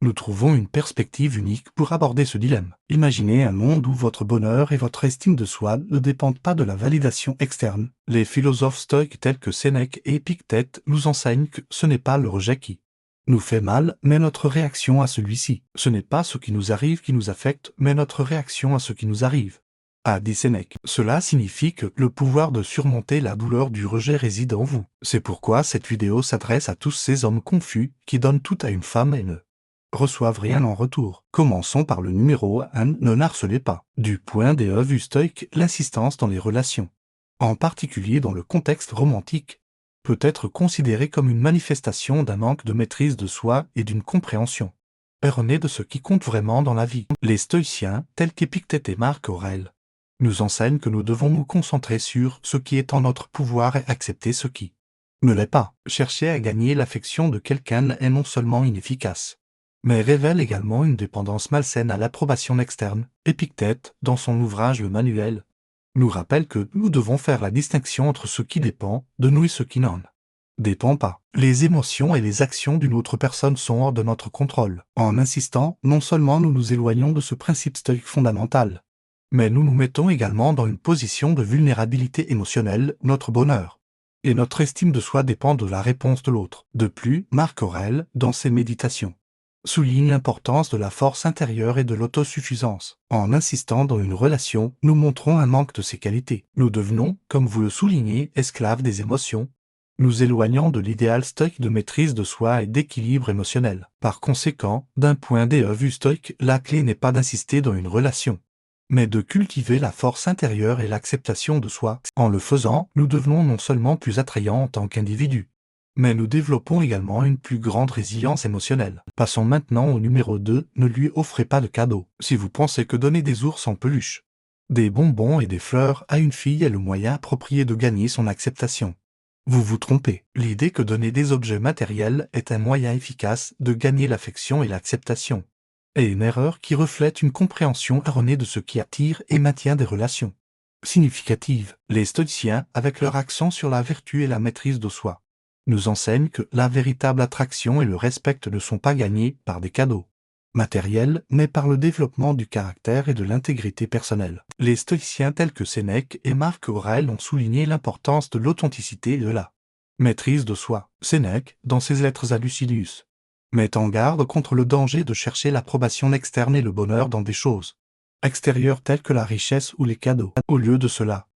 Nous trouvons une perspective unique pour aborder ce dilemme. Imaginez un monde où votre bonheur et votre estime de soi ne dépendent pas de la validation externe. Les philosophes stoïques tels que Sénèque et Épictète nous enseignent que ce n'est pas le rejet qui nous fait mal, mais notre réaction à celui-ci. Ce n'est pas ce qui nous arrive qui nous affecte, mais notre réaction à ce qui nous arrive. A dit Sénèque. Cela signifie que le pouvoir de surmonter la douleur du rejet réside en vous. C'est pourquoi cette vidéo s'adresse à tous ces hommes confus qui donnent tout à une femme et ne reçoivent rien en retour. Commençons par le numéro 1, ne harcelez pas. Du point de vue stoïque, l'assistance dans les relations, en particulier dans le contexte romantique, peut être considérée comme une manifestation d'un manque de maîtrise de soi et d'une compréhension erronée de ce qui compte vraiment dans la vie. Les stoïciens, tels qu'Épictète et Marc Aurèle, nous enseignent que nous devons nous concentrer sur ce qui est en notre pouvoir et accepter ce qui ne l'est pas. Chercher à gagner l'affection de quelqu'un est non seulement inefficace, mais révèle également une dépendance malsaine à l'approbation externe. Épictète, dans son ouvrage Le Manuel, nous rappelle que nous devons faire la distinction entre ce qui dépend de nous et ce qui n'en dépend pas. Les émotions et les actions d'une autre personne sont hors de notre contrôle. En insistant, non seulement nous nous éloignons de ce principe stoïque fondamental, mais nous nous mettons également dans une position de vulnérabilité émotionnelle. Notre bonheur et notre estime de soi dépendent de la réponse de l'autre. De plus, Marc Aurèle, dans ses méditations, souligne l'importance de la force intérieure et de l'autosuffisance. En insistant dans une relation, nous montrons un manque de ces qualités. Nous devenons, comme vous le soulignez, esclaves des émotions, nous éloignant de l'idéal stoïque de maîtrise de soi et d'équilibre émotionnel. Par conséquent, d'un point de vue stoïque, la clé n'est pas d'insister dans une relation, mais de cultiver la force intérieure et l'acceptation de soi. En le faisant, nous devenons non seulement plus attrayants en tant qu'individus, mais nous développons également une plus grande résilience émotionnelle. Passons maintenant au numéro 2, ne lui offrez pas de cadeaux. Si vous pensez que donner des ours en peluche, des bonbons et des fleurs à une fille est le moyen approprié de gagner son acceptation, vous vous trompez. L'idée que donner des objets matériels est un moyen efficace de gagner l'affection et l'acceptation est une erreur qui reflète une compréhension erronée de ce qui attire et maintient des relations significatives. Les stoïciens, avec leur accent sur la vertu et la maîtrise de soi, nous enseignent que la véritable attraction et le respect ne sont pas gagnés par des cadeaux matériels, mais par le développement du caractère et de l'intégrité personnelle. Les stoïciens tels que Sénèque et Marc Aurèle ont souligné l'importance de l'authenticité et de la maîtrise de soi. Sénèque, dans ses lettres à Lucilius, met en garde contre le danger de chercher l'approbation externe et le bonheur dans des choses extérieures telles que la richesse ou les cadeaux. Au lieu de cela,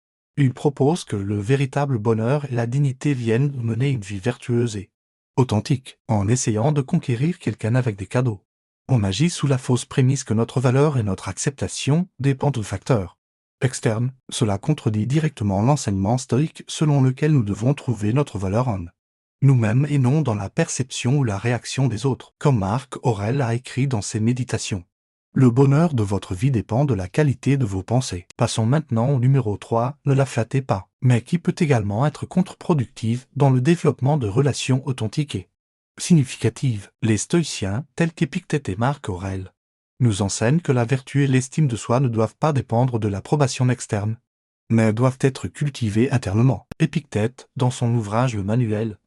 il propose que le véritable bonheur et la dignité viennent de mener une vie vertueuse et authentique. En essayant de conquérir quelqu'un avec des cadeaux, on agit sous la fausse prémisse que notre valeur et notre acceptation dépendent de facteurs externes. Cela contredit directement l'enseignement stoïque selon lequel nous devons trouver notre valeur en nous-mêmes et non dans la perception ou la réaction des autres. Comme Marc Aurèle a écrit dans ses méditations, le bonheur de votre vie dépend de la qualité de vos pensées. Passons maintenant au numéro 3, ne la flattez pas, mais qui peut également être contre-productive dans le développement de relations authentiques et significatives. Les stoïciens, tels qu'Épictète et Marc Aurèle, nous enseignent que la vertu et l'estime de soi ne doivent pas dépendre de l'approbation externe, mais doivent être cultivées internement. Épictète, dans son ouvrage Le Manuel,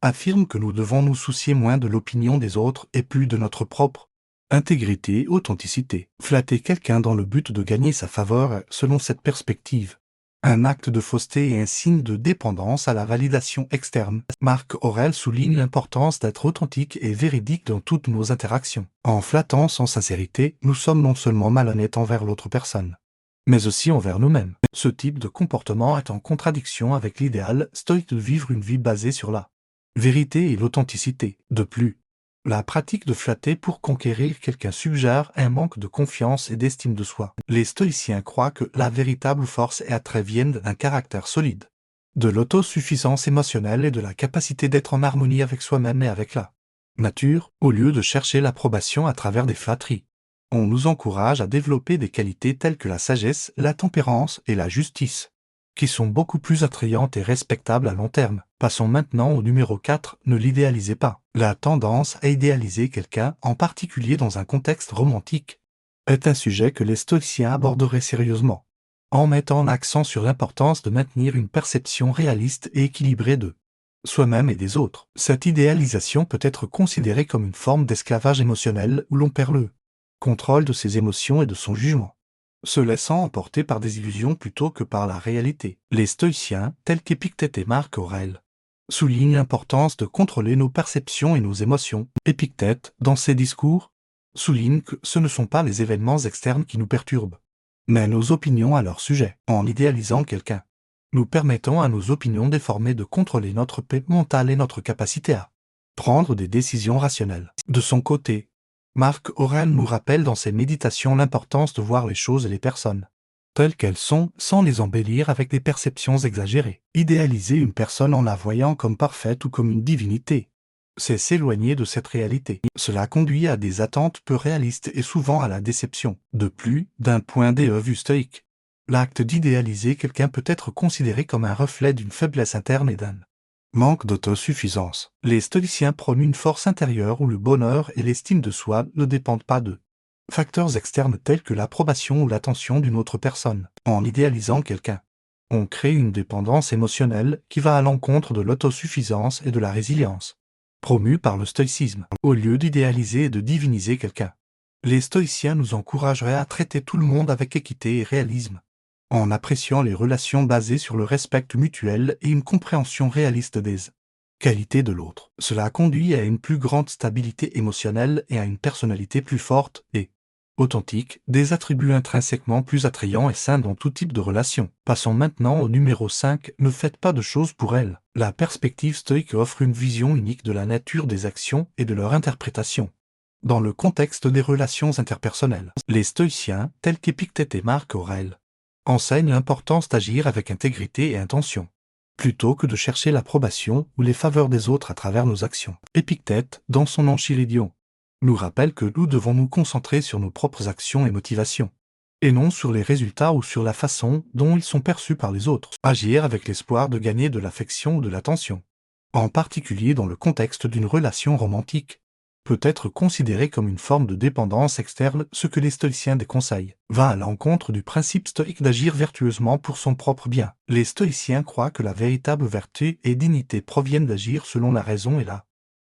affirme que nous devons nous soucier moins de l'opinion des autres et plus de notre propre intégrité et authenticité. Flatter quelqu'un dans le but de gagner sa faveur est, selon cette perspective, un acte de fausseté et un signe de dépendance à la validation externe. Marc Aurèle souligne l'importance d'être authentique et véridique dans toutes nos interactions. En flattant sans sincérité, nous sommes non seulement malhonnêtes envers l'autre personne, mais aussi envers nous-mêmes. Ce type de comportement est en contradiction avec l'idéal stoïque de vivre une vie basée sur la vérité et l'authenticité. De plus, la pratique de flatter pour conquérir quelqu'un suggère un manque de confiance et d'estime de soi. Les stoïciens croient que la véritable force et attrait viennent d'un caractère solide, de l'autosuffisance émotionnelle et de la capacité d'être en harmonie avec soi-même et avec la nature, au lieu de chercher l'approbation à travers des flatteries. On nous encourage à développer des qualités telles que la sagesse, la tempérance et la justice, qui sont beaucoup plus attrayantes et respectables à long terme. Passons maintenant au numéro 4, ne l'idéalisez pas. La tendance à idéaliser quelqu'un, en particulier dans un contexte romantique, est un sujet que les stoïciens aborderaient sérieusement, en mettant l'accent sur l'importance de maintenir une perception réaliste et équilibrée de soi-même et des autres. Cette idéalisation peut être considérée comme une forme d'esclavage émotionnel où l'on perd le contrôle de ses émotions et de son jugement, se laissant emporter par des illusions plutôt que par la réalité. Les stoïciens, tels qu'Épictète et Marc Aurèle, soulignent l'importance de contrôler nos perceptions et nos émotions. Épictète, dans ses discours, souligne que ce ne sont pas les événements externes qui nous perturbent, mais nos opinions à leur sujet. En idéalisant quelqu'un, nous permettons à nos opinions déformées de contrôler notre paix mentale et notre capacité à prendre des décisions rationnelles. De son côté, Marc Aurèle nous rappelle dans ses méditations l'importance de voir les choses et les personnes telles qu'elles sont, sans les embellir avec des perceptions exagérées. Idéaliser une personne en la voyant comme parfaite ou comme une divinité, c'est s'éloigner de cette réalité. Cela conduit à des attentes peu réalistes et souvent à la déception. De plus, d'un point de vue stoïque, l'acte d'idéaliser quelqu'un peut être considéré comme un reflet d'une faiblesse interne et d'un manque d'autosuffisance. Les stoïciens prônent une force intérieure où le bonheur et l'estime de soi ne dépendent pas de facteurs externes tels que l'approbation ou l'attention d'une autre personne. En idéalisant quelqu'un, on crée une dépendance émotionnelle qui va à l'encontre de l'autosuffisance et de la résilience promue par le stoïcisme. Au lieu d'idéaliser et de diviniser quelqu'un, les stoïciens nous encourageraient à traiter tout le monde avec équité et réalisme, en appréciant les relations basées sur le respect mutuel et une compréhension réaliste des qualités de l'autre. Cela conduit à une plus grande stabilité émotionnelle et à une personnalité plus forte et authentique, des attributs intrinsèquement plus attrayants et sains dans tout type de relation. Passons maintenant au numéro 5, ne faites pas de choses pour elle. La perspective stoïque offre une vision unique de la nature des actions et de leur interprétation dans le contexte des relations interpersonnelles. Les stoïciens, tels qu'Épictète et Marc Aurèle, enseignent l'importance d'agir avec intégrité et intention, plutôt que de chercher l'approbation ou les faveurs des autres à travers nos actions. Épictète, dans son Enchiridion, nous rappelle que nous devons nous concentrer sur nos propres actions et motivations, et non sur les résultats ou sur la façon dont ils sont perçus par les autres. Agir avec l'espoir de gagner de l'affection ou de l'attention, en particulier dans le contexte d'une relation romantique, peut être considéré comme une forme de dépendance externe. Ce que les stoïciens déconseillent va à l'encontre du principe stoïque d'agir vertueusement pour son propre bien. Les stoïciens croient que la véritable vertu et dignité proviennent d'agir selon la raison et la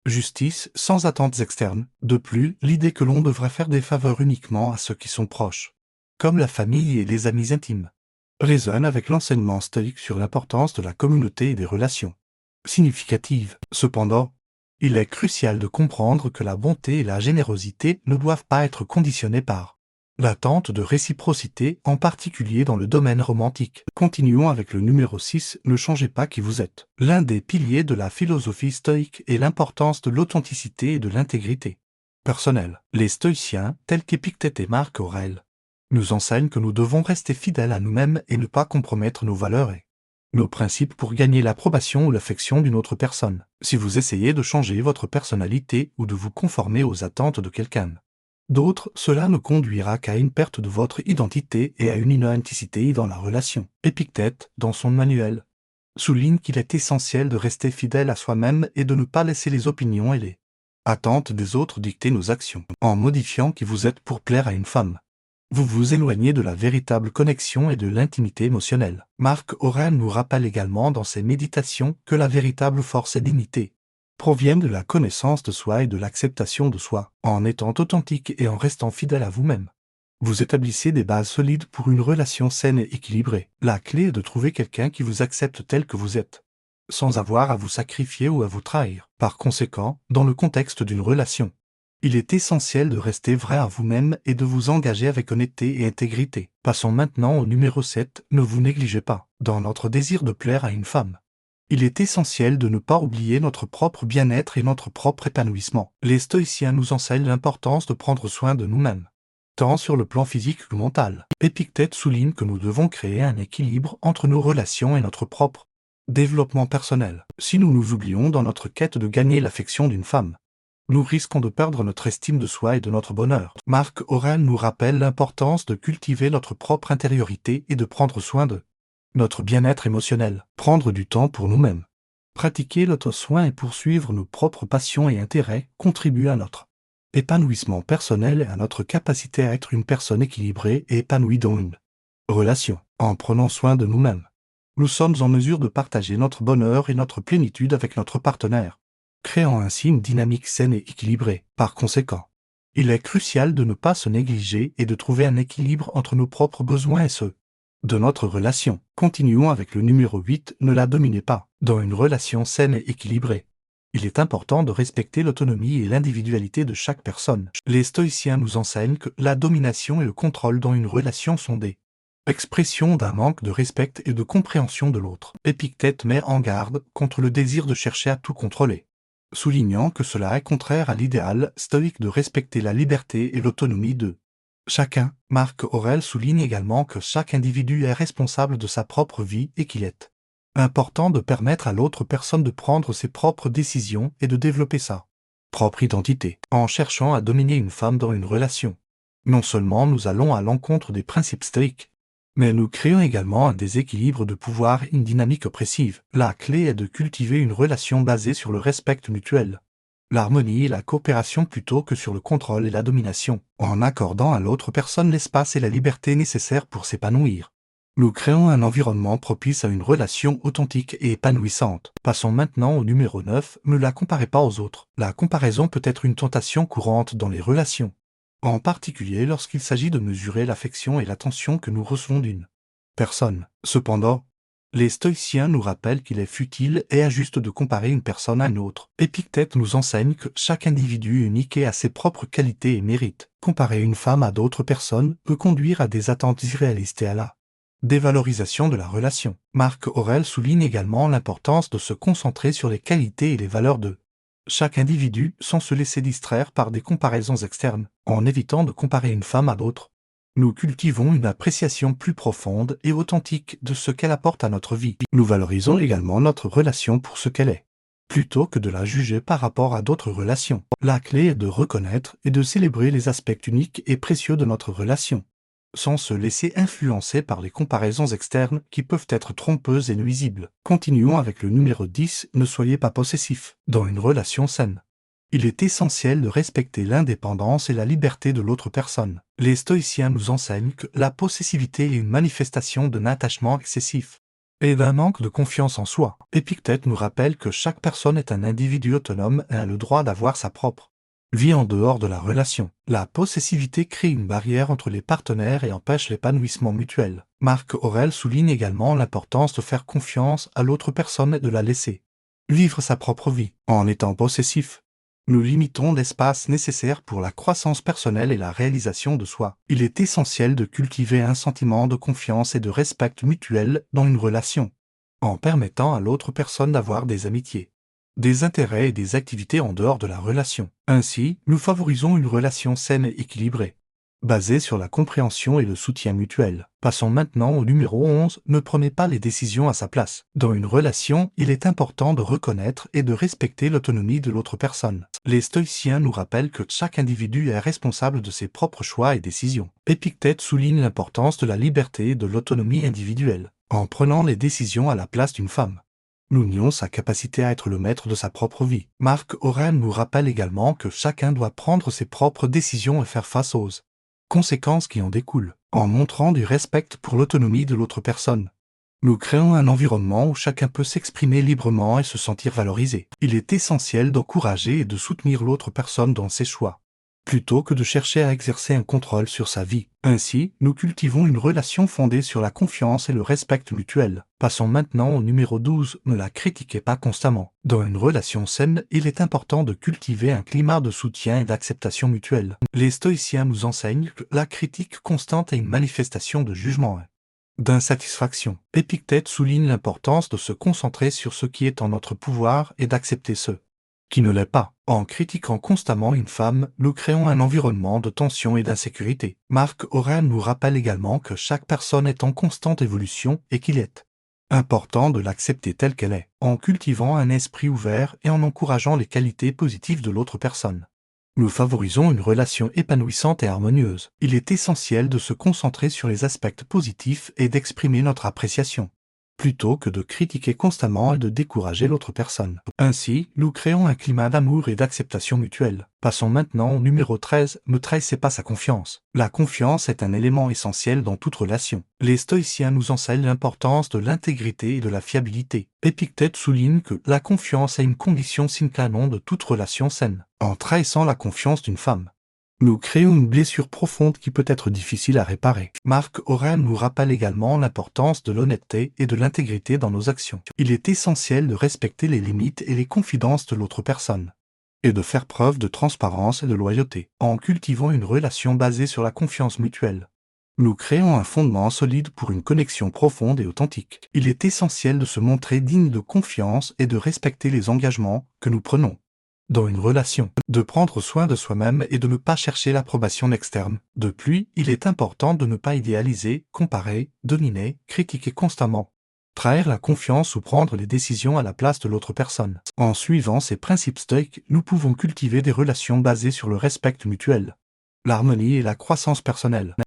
justice, sans attentes externes. De plus, l'idée que l'on devrait faire des faveurs uniquement à ceux qui sont proches, comme la famille et les amis intimes, résonne avec l'enseignement stoïque sur l'importance de la communauté et des relations significatives. Cependant, il est crucial de comprendre que la bonté et la générosité ne doivent pas être conditionnées par l'attente de réciprocité, en particulier dans le domaine romantique. Continuons avec le numéro 6, ne changez pas qui vous êtes. L'un des piliers de la philosophie stoïque est l'importance de l'authenticité et de l'intégrité personnelle. Les stoïciens, tels qu'Épictète et Marc Aurèle, nous enseignent que nous devons rester fidèles à nous-mêmes et ne pas compromettre nos valeurs et nos principes pour gagner l'approbation ou l'affection d'une autre personne. Si vous essayez de changer votre personnalité ou de vous conformer aux attentes de quelqu'un d'autre, cela ne conduira qu'à une perte de votre identité et à une inauthenticité dans la relation. Épictète, dans son manuel, souligne qu'il est essentiel de rester fidèle à soi-même et de ne pas laisser les opinions et les attentes des autres dicter nos actions. En modifiant qui vous êtes pour plaire à une femme, vous vous éloignez de la véritable connexion et de l'intimité émotionnelle. Marc Aurèle nous rappelle également dans ses méditations que la véritable force et dignité proviennent de la connaissance de soi et de l'acceptation de soi. En étant authentique et en restant fidèle à vous-même, vous établissez des bases solides pour une relation saine et équilibrée. La clé est de trouver quelqu'un qui vous accepte tel que vous êtes, sans avoir à vous sacrifier ou à vous trahir. Par conséquent, dans le contexte d'une relation, il est essentiel de rester vrai à vous-même et de vous engager avec honnêteté et intégrité. Passons maintenant au numéro 7, ne vous négligez pas. Dans notre désir de plaire à une femme, il est essentiel de ne pas oublier notre propre bien-être et notre propre épanouissement. Les stoïciens nous enseignent l'importance de prendre soin de nous-mêmes, tant sur le plan physique que mental. Épictète souligne que nous devons créer un équilibre entre nos relations et notre propre développement personnel. Si nous nous oublions dans notre quête de gagner l'affection d'une femme, nous risquons de perdre notre estime de soi et de notre bonheur. Marc Aurèle nous rappelle l'importance de cultiver notre propre intériorité et de prendre soin de notre bien-être émotionnel. Prendre du temps pour nous-mêmes, pratiquer l'auto-soin et poursuivre nos propres passions et intérêts contribuent à notre épanouissement personnel et à notre capacité à être une personne équilibrée et épanouie dans une relation. En prenant soin de nous-mêmes, Nous sommes en mesure de partager notre bonheur et notre plénitude avec notre partenaire, créant ainsi une dynamique saine et équilibrée. Par conséquent, il est crucial de ne pas se négliger et de trouver un équilibre entre nos propres besoins et ceux de notre relation. Continuons avec le numéro 8, ne la dominez pas. Dans une relation saine et équilibrée, il est important de respecter l'autonomie et l'individualité de chaque personne. Les stoïciens nous enseignent que la domination et le contrôle dans une relation sont des expressions d'un manque de respect et de compréhension de l'autre. Épictète met en garde contre le désir de chercher à tout contrôler, soulignant que cela est contraire à l'idéal stoïque de respecter la liberté et l'autonomie de chacun. Marc Aurèle souligne également que chaque individu est responsable de sa propre vie et qu'il est important de permettre à l'autre personne de prendre ses propres décisions et de développer sa propre identité. En cherchant à dominer une femme dans une relation, non seulement nous allons à l'encontre des principes stoïques, mais nous créons également un déséquilibre de pouvoir et une dynamique oppressive. La clé est de cultiver une relation basée sur le respect mutuel, l'harmonie et la coopération plutôt que sur le contrôle et la domination, en accordant à l'autre personne l'espace et la liberté nécessaires pour s'épanouir. Nous créons un environnement propice à une relation authentique et épanouissante. Passons maintenant au numéro 9, ne la comparez pas aux autres. La comparaison peut être une tentation courante dans les relations, en particulier lorsqu'il s'agit de mesurer l'affection et l'attention que nous recevons d'une personne. Cependant, les stoïciens nous rappellent qu'il est futile et injuste de comparer une personne à une autre. Épictète nous enseigne que chaque individu est unique et a ses propres qualités et mérites. Comparer une femme à d'autres personnes peut conduire à des attentes irréalistes et à la dévalorisation de la relation. Marc Aurèle souligne également l'importance de se concentrer sur les qualités et les valeurs de chaque individu sans se laisser distraire par des comparaisons externes. En évitant de comparer une femme à d'autres, nous cultivons une appréciation plus profonde et authentique de ce qu'elle apporte à notre vie. Nous valorisons également notre relation pour ce qu'elle est, plutôt que de la juger par rapport à d'autres relations. La clé est de reconnaître et de célébrer les aspects uniques et précieux de notre relation, sans se laisser influencer par les comparaisons externes qui peuvent être trompeuses et nuisibles. Continuons avec le numéro 10, ne soyez pas possessif. Dans une relation saine, il est essentiel de respecter l'indépendance et la liberté de l'autre personne. Les stoïciens nous enseignent que la possessivité est une manifestation d'un attachement excessif et d'un manque de confiance en soi. Épictète nous rappelle que chaque personne est un individu autonome et a le droit d'avoir sa propre vie en dehors de la relation. La possessivité crée une barrière entre les partenaires et empêche l'épanouissement mutuel. Marc Aurèle souligne également l'importance de faire confiance à l'autre personne et de la laisser vivre sa propre vie. En étant possessif, nous limitons l'espace nécessaire pour la croissance personnelle et la réalisation de soi. Il est essentiel de cultiver un sentiment de confiance et de respect mutuel dans une relation, en permettant à l'autre personne d'avoir des amitiés, des intérêts et des activités en dehors de la relation. Ainsi, nous favorisons une relation saine et équilibrée, basée sur la compréhension et le soutien mutuel. Passons maintenant au numéro 11, ne prenez pas les décisions à sa place. Dans une relation, il est important de reconnaître et de respecter l'autonomie de l'autre personne. Les stoïciens nous rappellent que chaque individu est responsable de ses propres choix et décisions. Épictète souligne l'importance de la liberté et de l'autonomie individuelle. En prenant les décisions à la place d'une femme, nous nions sa capacité à être le maître de sa propre vie. Marc Aurèle nous rappelle également que chacun doit prendre ses propres décisions et faire face aux conséquences qui en découlent. En montrant du respect pour l'autonomie de l'autre personne, nous créons un environnement où chacun peut s'exprimer librement et se sentir valorisé. Il est essentiel d'encourager et de soutenir l'autre personne dans ses choix, plutôt que de chercher à exercer un contrôle sur sa vie. Ainsi, nous cultivons une relation fondée sur la confiance et le respect mutuel. Passons maintenant au numéro 12, ne la critiquez pas constamment. Dans une relation saine, il est important de cultiver un climat de soutien et d'acceptation mutuelle. Les stoïciens nous enseignent que la critique constante est une manifestation de jugement et d'insatisfaction. Épictète souligne l'importance de se concentrer sur ce qui est en notre pouvoir et d'accepter ce qui ne l'est pas. En critiquant constamment une femme, nous créons un environnement de tension et d'insécurité. Marc Aurèle nous rappelle également que chaque personne est en constante évolution et qu'il est important de l'accepter telle qu'elle est, en cultivant un esprit ouvert et en encourageant les qualités positives de l'autre personne. Nous favorisons une relation épanouissante et harmonieuse. Il est essentiel de se concentrer sur les aspects positifs et d'exprimer notre appréciation plutôt que de critiquer constamment et de décourager l'autre personne. Ainsi, nous créons un climat d'amour et d'acceptation mutuelle. Passons maintenant au numéro 13, ne trahissez pas sa confiance. La confiance est un élément essentiel dans toute relation. Les stoïciens nous enseignent l'importance de l'intégrité et de la fiabilité. Épictète souligne que la confiance est une condition sine qua non de toute relation saine. En trahissant la confiance d'une femme, nous créons une blessure profonde qui peut être difficile à réparer. Marc Aurèle nous rappelle également l'importance de l'honnêteté et de l'intégrité dans nos actions. Il est essentiel de respecter les limites et les confidences de l'autre personne, et de faire preuve de transparence et de loyauté. En cultivant une relation basée sur la confiance mutuelle, nous créons un fondement solide pour une connexion profonde et authentique. Il est essentiel de se montrer digne de confiance et de respecter les engagements que nous prenons dans une relation, de prendre soin de soi-même et de ne pas chercher l'approbation externe. De plus, il est important de ne pas idéaliser, comparer, dominer, critiquer constamment, trahir la confiance ou prendre les décisions à la place de l'autre personne. En suivant ces principes stoïques, nous pouvons cultiver des relations basées sur le respect mutuel, l'harmonie et la croissance personnelle.